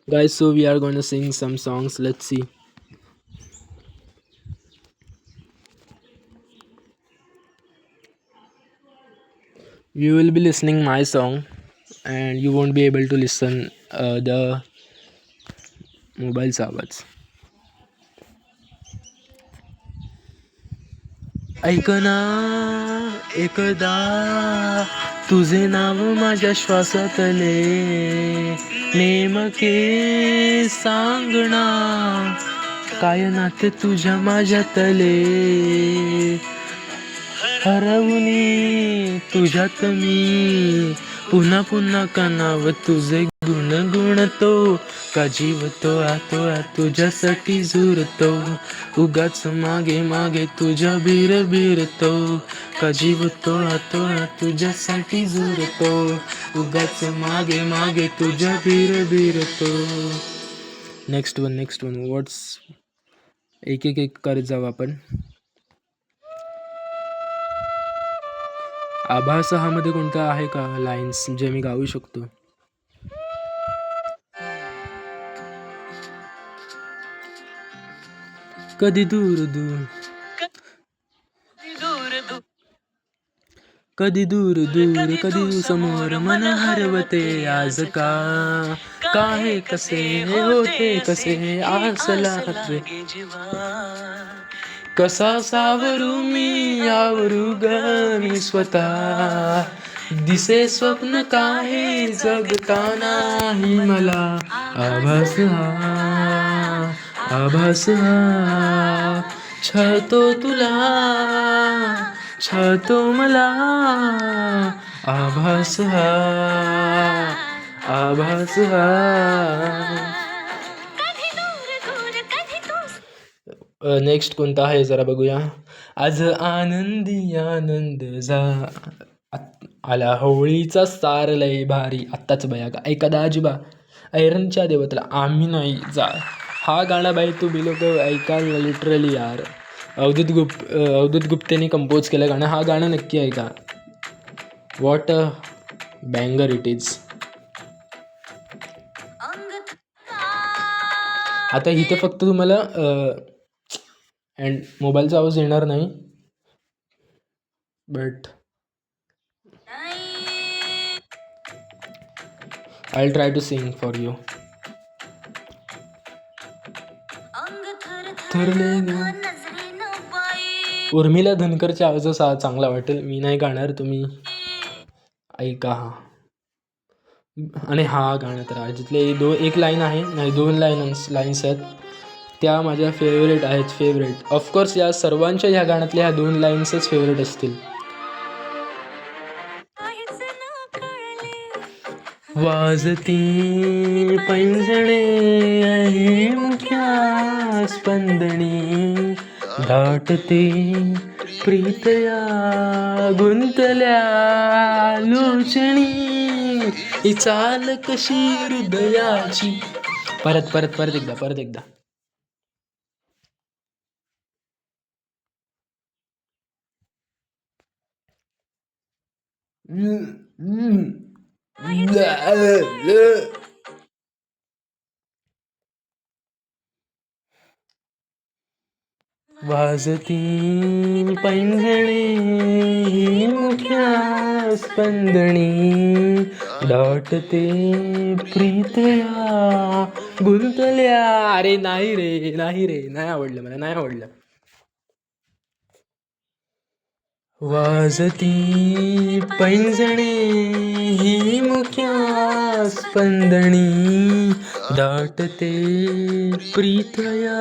Guys, so we are going to sing some songs. Let's see. You will be listening my song and you won't be able to listen the mobileचा आवाज. ऐकना एकदा तुझे नाव माझ्या श्वासातले, नेमके सांगना काय नाते तुझ्या माझ्यातले, हरवुनी तुझ्यात मी पुन्हा पुन्हा कानाव तुझे गुणगुणतो, का जीवतो आतो तुझ्यासाठी झुरतो, उगाच मागे मागे तुझ्या बीर बीरतो, का जीवतो आतो तुझ्यासाठी झुरतो, उगाच मागे मागे तुझ्या बीर बीरतो. नेक्स्ट वन वर्ड्स एक एक एक करत जाऊ आपण. आभास हा मध्ये कोणता आहे का लाईन्स जे मी गाऊ शकतो? कधी दूर दूर कधी दूर दूर कधी समोर मन हरवते आज का, काहे कसे होते कसे आसला रे, कसा सावरू मी आवरू ग मी स्वतः, दिसे स्वप्न काहे जगता नाही मला, आभास हा छळतो तुला छळतो मला, आभास हा नेक्स्ट कोणता आहे जरा बघूया. आज आनंदी आनंद आला होळीचा सार लय भारी, आत्ताच बया का ऐका दाजीबा ऐरणच्या देवतला आम्ही नाही जा, हा गाणं बाई तू बिलो ऐका लिटरली यार. अवधूत गुप्तेने कंपोज केलं गाणं, हा गाणं नक्की ऐका. What a banger it is. आता इथे फक्त तुम्हाला अँड मोबाईलचा आवाज येणार नाही, but I will try to sing for you. Urmila धनकरच्या आवाज चांगला वाटेल, मी नाही गाणार, तुम्ही ऐका. हा आणि हा गाणं तर जिथले एक लाईन आहे नाही दोन लाईन्स आहेत त्या माझ्या फेवरेट आहेत. फेवरेट ऑफकोर्स या सर्वांच्या ह्या गाण्यातल्या ह्या 2 लाईन्सच फेवरेट असतील. वाजती पैंजणे आहे मुख्या स्पंदनी, दाटते प्रीतया गुंतल्या लोचणी, ही चाल कशी हृदयाची. परत एकदा. वाजती पैंजणे मुख्या स्पंदनी, दाटते प्रीतया गुंतल्या. अरे नाही रे नाही आवडलं मला, नाही आवडलं. वाजती पैंजणे ही मुख्या स्पंदनी, दाटते प्रीतया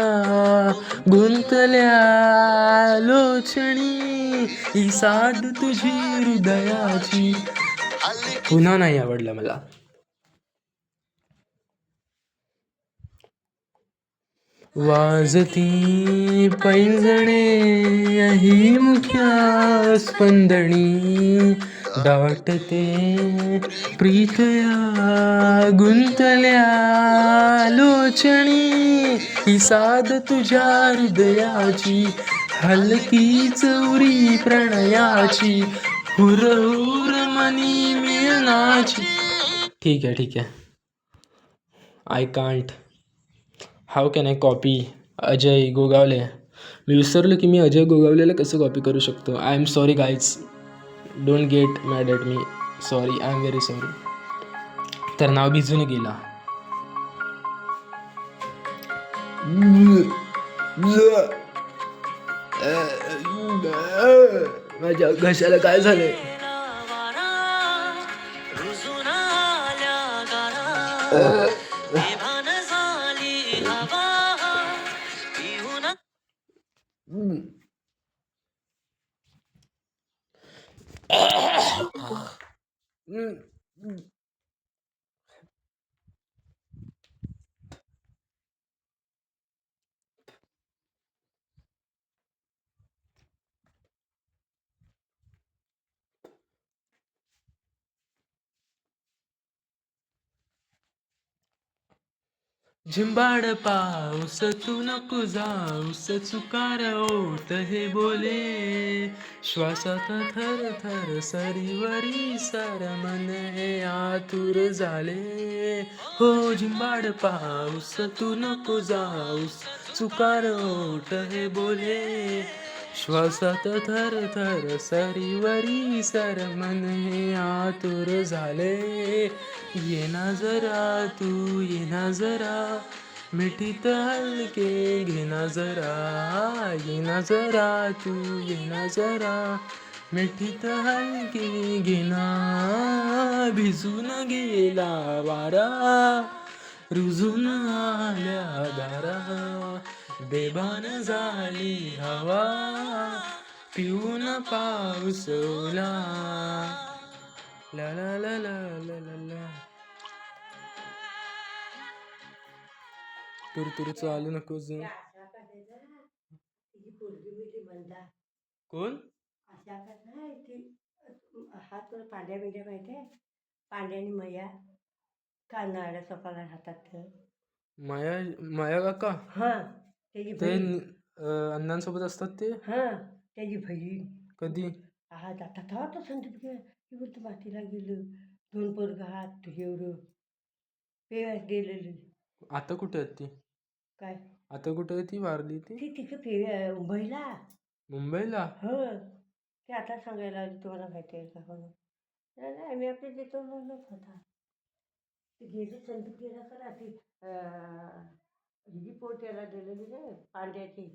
गुंतल्या लोचणी, ही साध तुझी हृदयाची. पुन्हा नाही आवडलं मला. वाजती पैंजणे ही मुख्या स्पंदनी, दाटते प्रीतया गुंतल्या लोचणी, ही साध तुझ्या हृदयाची, हलकी चौरी प्रणयाची, हुरहुर मनी मिळनाची. ठीक आहे I can't. How can I copy Ajay Gogawale. मी विसरलो की मी अजय गोगावलेला कसं कॉपी करू शकतो. I am sorry guys, don't get mad at me. Sorry, I am very sorry. तर नाव भिजून गेला. माझ्या घशाला काय झालंय. झिंबाड पाऊस तू नको जाऊस, चुकार ओठ हे बोले, श्वासात थर थर सरीवरी सर मन हे आतुर झाले. हो झिंबाड पाऊस तू नको जाऊस, चुकार ओठ हे बोले, श्वासात थर थर सरीवरी सर मन हे आतुर झाले. ये ना जरा तू ये ना जरा, मिठीत हलके घे ना जरा, ये ना जरा तू ये ना जरा, मिठीत हलके घे ना. भिजून गेला वारा, रुजून आल्या दारा, बेभान झाली हवा, पिऊन पाऊस ओला. ला ला ला ला ला ला ला. तुर चालू नको. कोण? हा तुला पांड्या बिंड्या माहिती आहे? पांड्या आणि मया कानाड्या सोपाला राहतात. माया माया काका हा त्याची ते बहीण. अण्णांसोबत असतात ते. हा त्याची बहीण. कधी? हा आता तेव्हा तर संदीप की बोलतो मातीला गेलं 2 पोरग हात एवढं पेव्यास गेलेली. आता कुठे आहेत ती? काय आता कुठे आहे ती? वारली ती ती तिकडे पेव्या मुंबईला. मुंबईला. हो ते आता सांगायला आली, तुम्हाला माहिती आहे का म्हणून. नाही आम्ही आपले देतो म्हणून होता. ती गेली संदीप गेला करा ती हिची पोट त्याला दिलेली नाही पांड्याची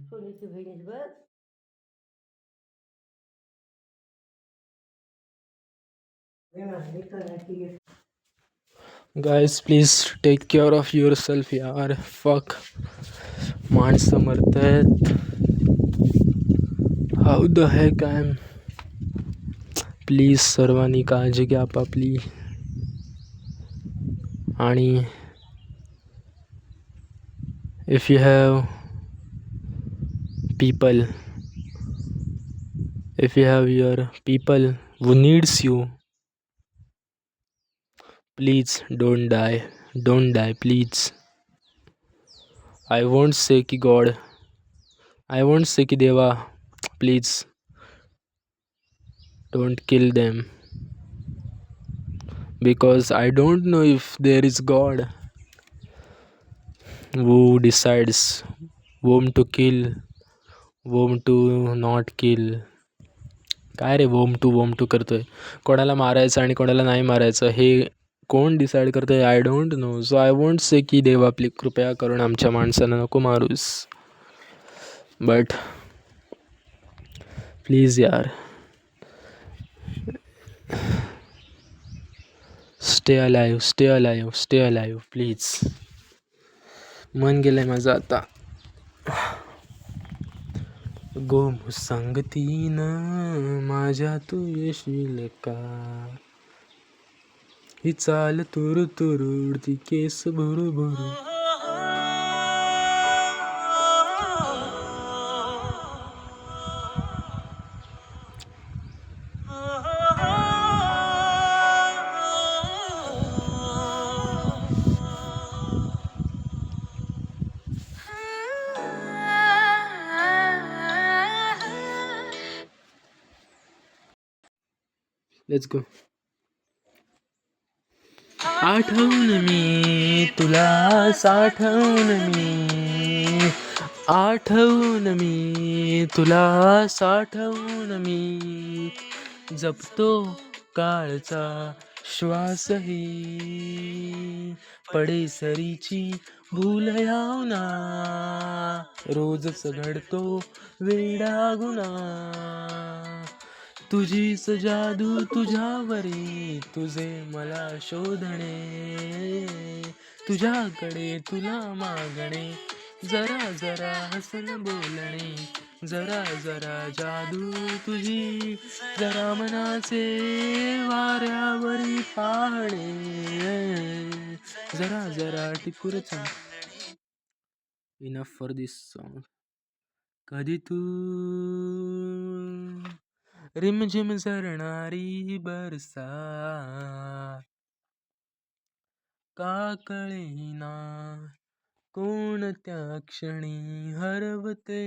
सोनीची बहिणीच बघ. Guys please take care of your self यार. फक माणसं मरतायत. How the heck I am. Please सर्वांनी काळजी घ्या आपापली. आणि if you have people, if you have your people who needs you, please don't die please. I won't say ki God, I won't say ki deva, please don't kill them, because I don't know if there is God who decides whom to kill, whom to not kill. काय रे वोम to करतोय? कोणाला मारायचं आणि कोणाला नाही मारायचं हे कोण डिसाईड करतोय? I don't know. So I won't say की देवा आपली कृपया करून आमच्या माणसांना नको मारूस, बट प्लीज यार स्टे अलाइव प्लीज. मन गेलंय माझं आता. गोम सांगतीन माझ्या तू येशील का, ही चाल तुरु तुरुडती केस भुरु भुरु. Let's go. आठवून मी तुला साठवून मी, आठवून मी तुला साठवून मी, जपतो काळचा श्वासही, पडेसरीची भूल यावना, रोजच घडतो वेडा गुन्हा, तुझीच जादू तुझ्यावरी, तुझे मला शोधणे, तुझ्याकडे तुला मागणे, जरा जरा हसन बोलणे, जरा जरा जादू तुझी, जरा मनाचे वाऱ्यावरी पाहणे, जरा जरा टिपूर इनफ फॉर दिस सॉन्ग. कधी तू रिमझिम झरणारी बरसात, का कळेना कोणत्या क्षणी हरवते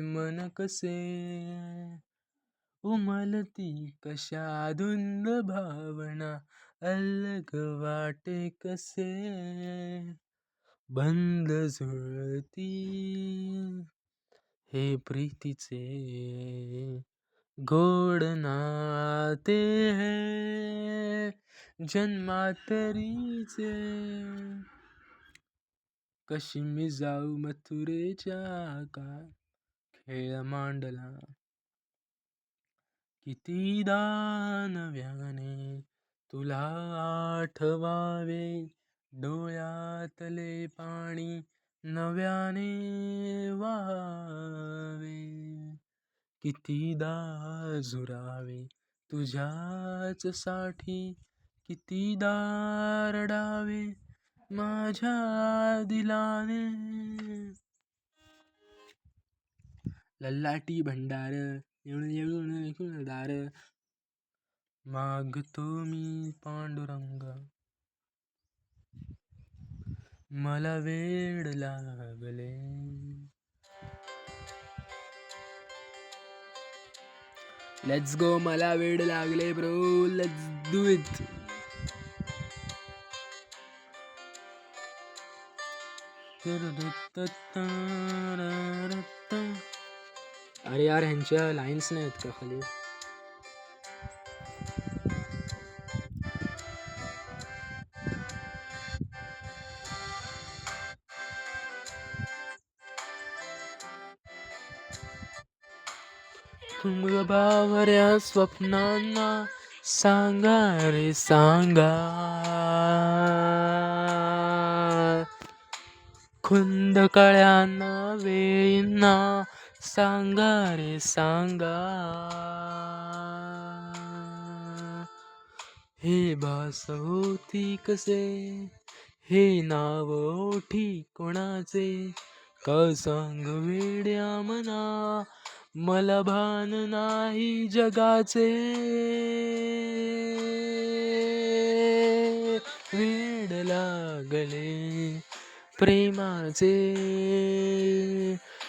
मन कसे, उमलती कशा धुंद भावना, अलग वाटे कसे, बंद झुळती हे प्रीतीचे गोड नाते है जन्मातरीचे, कशी मी जाऊ मथुरेच्या का खेळ मांडला, कितीदा नव्याने तुला आठवावे, डोळ्यातले पाणी नव्याने वाहावे, कितीदा झुरावे तुझ्याच साठी, कितीदा रडावे माझ्या दिलाने, ललाटी भंडार येऊन येऊन दार, मागतो मी पांडुरंग, मला वेड लागले. लेट्स गो, मला वेड लागले ब्रो, लेट्स डू इट. अरे यार ह्यांच्या लाईन्स नाही आहेत का खाली. बावऱ्या स्वप्नांना सांगा रे सांगा, खुंद कळ्यांना वेळींना सांगा रे सांगा, हे भास होती कसे, हे नाव ओठी कोणाचे, का सांग वेड्या मना, मला भान नाही जगाचे, वेड लागले प्रेमाचे,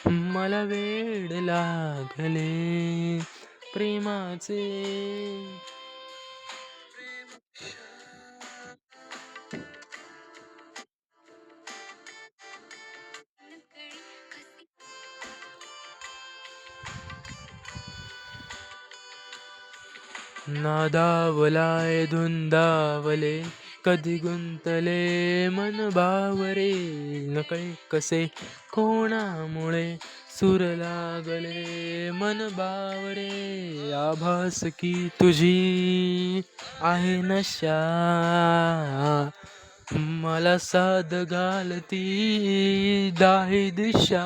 मला वेड लागले प्रेमाचे. नादावलाय धुंदावले, कधी गुंतले मन बावरे, नकळे कसे कोणामुळे सूर लागले मन बावरे, आभास की तुझी आहे नशा, मला साद घालती दाही दिशा,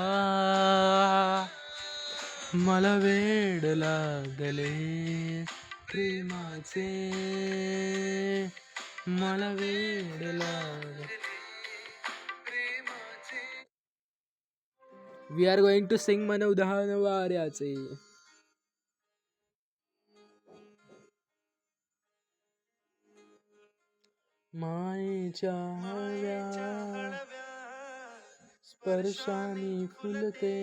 मला वेड लागले प्रेमाचे, मला वेड लागले. We are going to sing मन उधाण वाऱ्याचे. मायेच्या हव्या स्पर्शाने फुलते,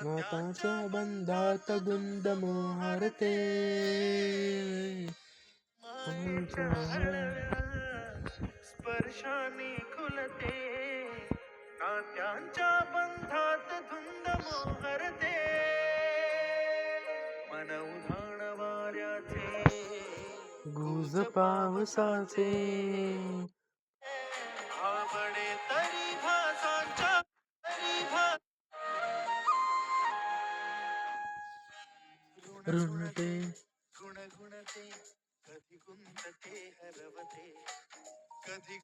नाताच्या बंधात गुंद मोहरते, स्पर्शाने खुलते नात्यांच्या बंधात धुंद मोहरते मन उधाण वाऱ्याचे गुज पावसाचे आवडे तरी भासांच्या तरी भास ऋणते गुणगुणते कधी गुंतते हरवते कधी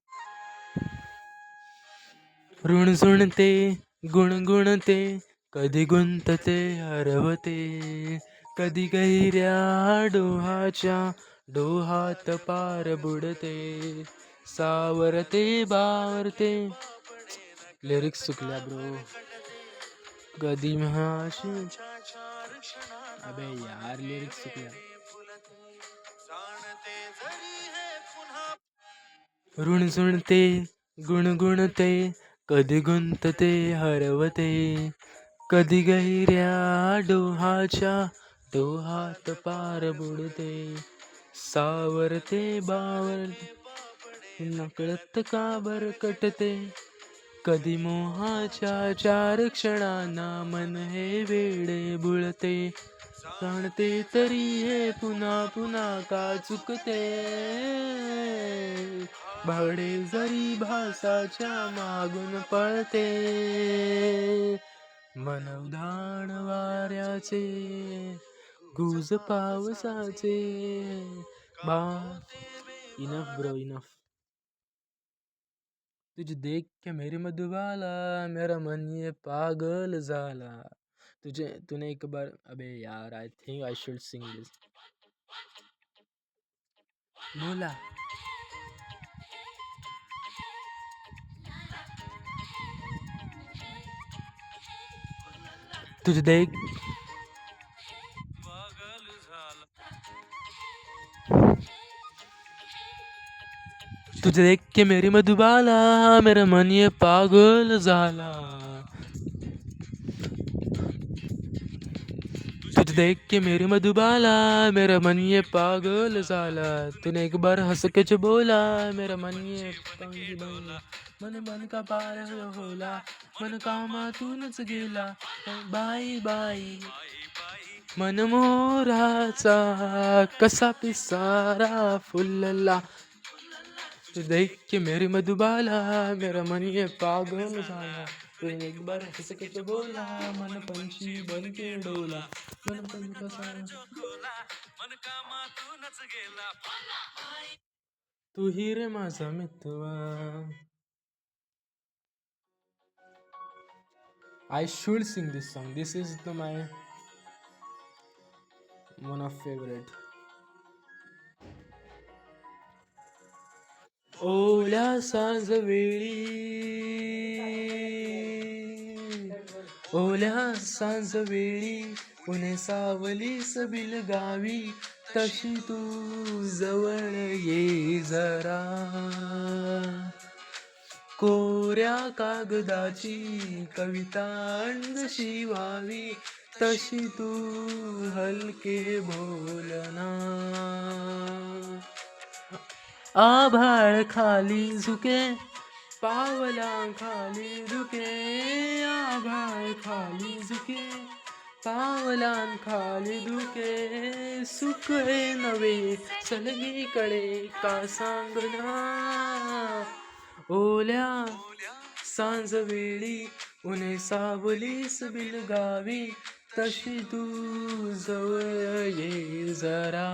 ऋणझुणते गुणगुणते कधी गुंतते हरवते कधी गहिऱ्या डोहाच्या डोहात पार बुडते सावरते बावरते लिरिक्स चुकल्या ब्रो कधी महाशी चार क्षणात अबे यार लिरिक्स चुकल्या फुलते जाणते जरी हे पुन्हा ऋणझुणते गुणगुणते कधी गुंतते हरवते कधी गहिऱ्या डोहाच्या डोहात पार बुडते सावरते बावरते नकळत का भरकटते कधी मोहाच्या चार क्षणांना मन हे वेडे बुळते जाणते तरी हे पुन्हा पुन्हा का चुकते भावडे जरी भासाच्या मागून पळते मन उधाण वाऱ्याचे गुज पावसाचे बा इनफ ब्रो इनफ तुझे देख के मेरी मधुबाला मेरा मन ये पागल झाला तूने एक बार अबे यार I think I should Singh दिस बोला तुझे देख तुझे देख के मेरी मधुबाला मेरा मन ये पागल झाला तुझे देख के मेरी मधुबाला मेरा मन ये पागल झाला तूने एक बार हंस के जो बोला मेरा मन ये बोला मन मन का पार होला मन कामातूनच गेला बाई बाई मन मोराचा कसा पिसारा फुलला तुझे देख के मेरी मधुबाला मेरा मन ये पागल झाला तूने एक बार हंस के तो बोला मन पंछी बन के डोला मन पण कसा तू ही रे माझा मितवा I should sing this song. This is my one of favorite. ओल्या सांज वेळी ओल्या सांज वेळी पुणे सावलीस बिल गावी तशी तू जवळ ये जरा कोऱ्या कागदाची कविता अंगशी व्हावी तशी तू हलके बोलना आभाळ खाली झुके पावला खाली झुके आभाळ खाली झुके पावलां खाली धुके सुखे नवे सलगीकडे का सांगना ओल्या सांज वेळी उन्हे सावलीस बिलगावी तशी तू जवळ ये जरा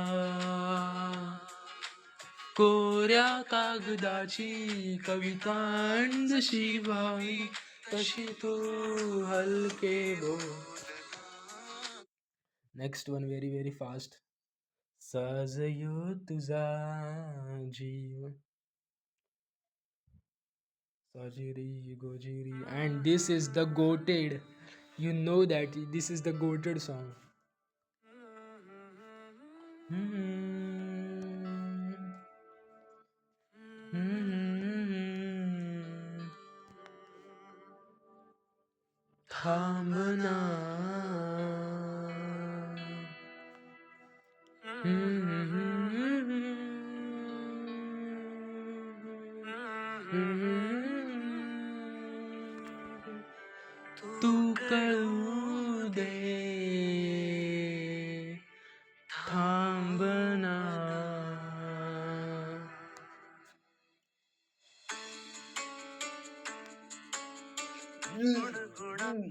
कोऱ्या कागदाची कविता अंगशी व्हावी तशी तू हलके बोल. Next one very very fast. साजयो तुझा जीव साजिरी गोजिरी and this is the goated, you know that this is the goated song. थांबना तू कळू दे थांबना.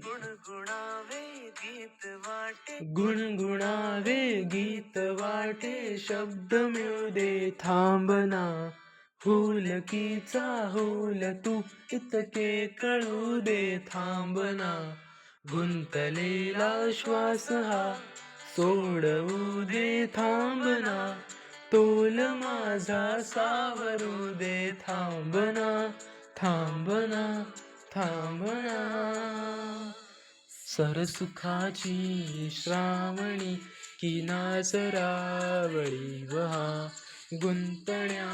गुणगुणावे गीत वाटे गुणगुणावे गीत वाटे शब्द मिळू दे थांबना. हुलकीचा हुल तू इतके कळू दे थांबना. गुंतलेला श्वास हा सोडवू दे थांबना. तोल माझा सावरू दे थांबना. थांबना थांबना. सरसुखाची श्रावणी किनाचरावळी वहा. गुंतण्या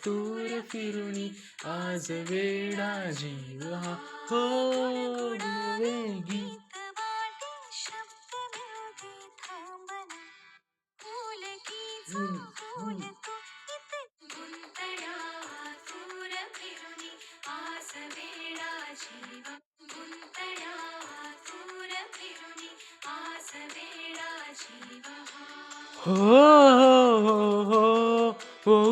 तूर फिरुणी आज वेडा जीव हा. हो वेगी वाटे शब्द मिळू दे थांबना. फुलकीचा फूल तू इथे गुंतण्या दूर फिरुनी आज वेडा जीव. गुंतण्या दूर फिरुनी आज वेडा जीव. हो हो हो हो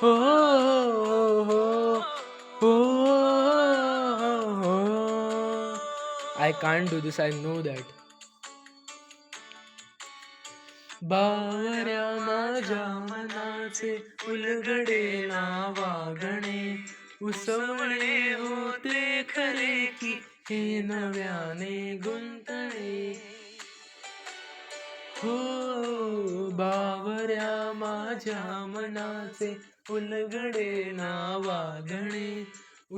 हो हो. I can't do this, I know that. बावऱ्या माझ्या मनाचे उलगडे ना वागणे. उसवणे होते खरे की हे नव्याने गुंतणे. हो बावऱ्या माझ्या मनाचे उलगडे ना वागणे.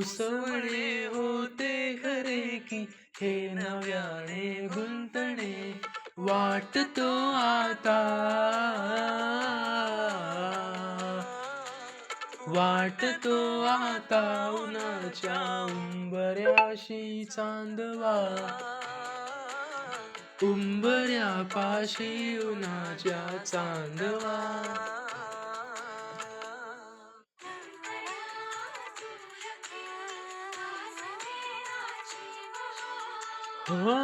उसवणे होते खरे की हे नव्याने गुंतणे. वाटतो आता वाटतो आता उन्हाच्या उंबऱ्याशी चांदवा. उंबऱ्यापाशी उन्हाच्या चांदवा. हो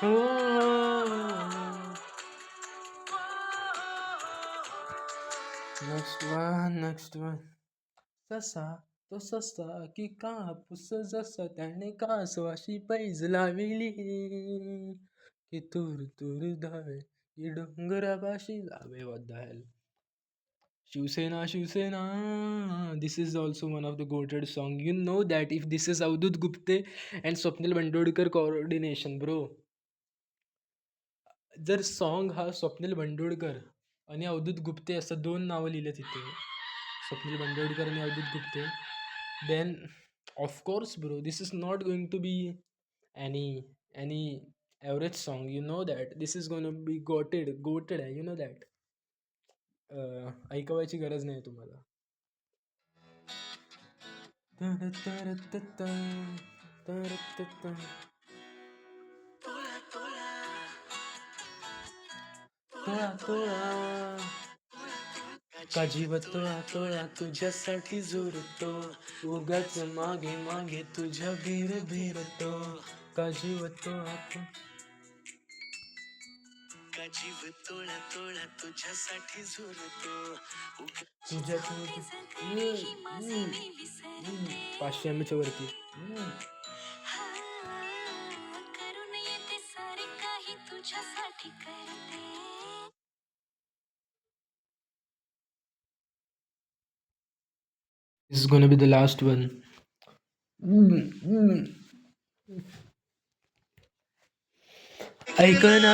हो. Next one. ससा तो ससा की कापूस जसा त्याने कासवाशी पैज लाविली. की तूर तूर धावे की डोंगरापाशी जावे. what the hell. Shiv Sena Shiv Sena. This is also one of the goated song. You know that if this is Avdut Gupte and Swapnil Bandodkar coordination, bro. जर सॉन्ग हा स्वप्नील बंडोडकर आणि अवधूत गुप्ते असं 2 नावं लिहिलं तिथे, स्वप्नील बंडोडकर आणि Avdhoot Gupte, then of course bro this is not going to be any average song. You know that this is going to be goated आहे. You know that. ऐकवायची गरज नाही तुम्हाला. तोळा तोळा का जीव तोळा तोळा तुझ्यासाठी झुरतो. उगाच मागे मागे तुझ्या भीर भीरतो. का जीव तोळा का जीव तोळा तोळा तुझ्यासाठी झुरतो. तुझ्या ही माझे मी विसरते. 500 ml वरती. करून येते सारे काही तुझ्यासाठी करते. This is gonna be the last one. ऐकना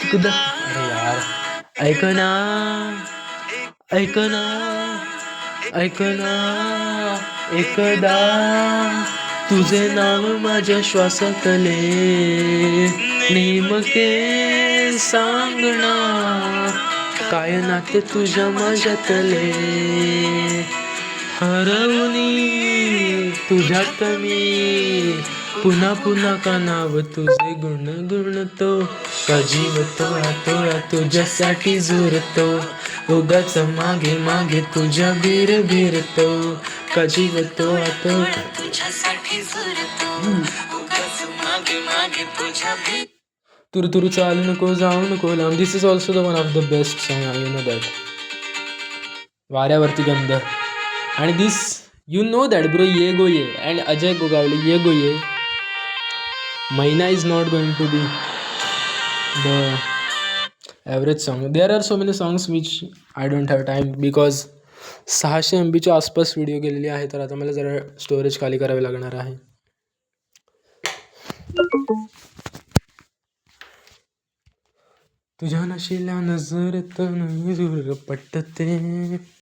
एकदा. अरे यार. ऐकना ऐकना ऐकना एकदा तुझे नाव माझ्या श्वासातले नेमके सांगना. काय नाते तुझ्या माझ्यातले हरवणी तुझ्यात मी. पुन्हा पुन्हा का नाव तुझे गुणगुणतो. का जीव तोळा तोळा तुझ्यासाठी झुरतो उगाच मागे मागे तुझ्या बीर बीरतो का जीव तोळा तोळा तुझ्यासाठी झुरतो उगाच मागे मागे तुझ्या तुरु तुरु चालू नको जाऊ नको लांब. This is also the one of the best song you know that. वाऱ्यावरती गंध. आणि this you know that bro ये गो ये अँड अजय गोगावले ये गो ये. Maina is not going to be the average song. There are so many songs which I don't have time because 600 MBच्या आसपास व्हिडिओ गेलेली आहे तर आता मला जरा स्टोरेज खाली करावे लागणार आहे. तुझ्या नशिला नजर तर नाही दूर पटते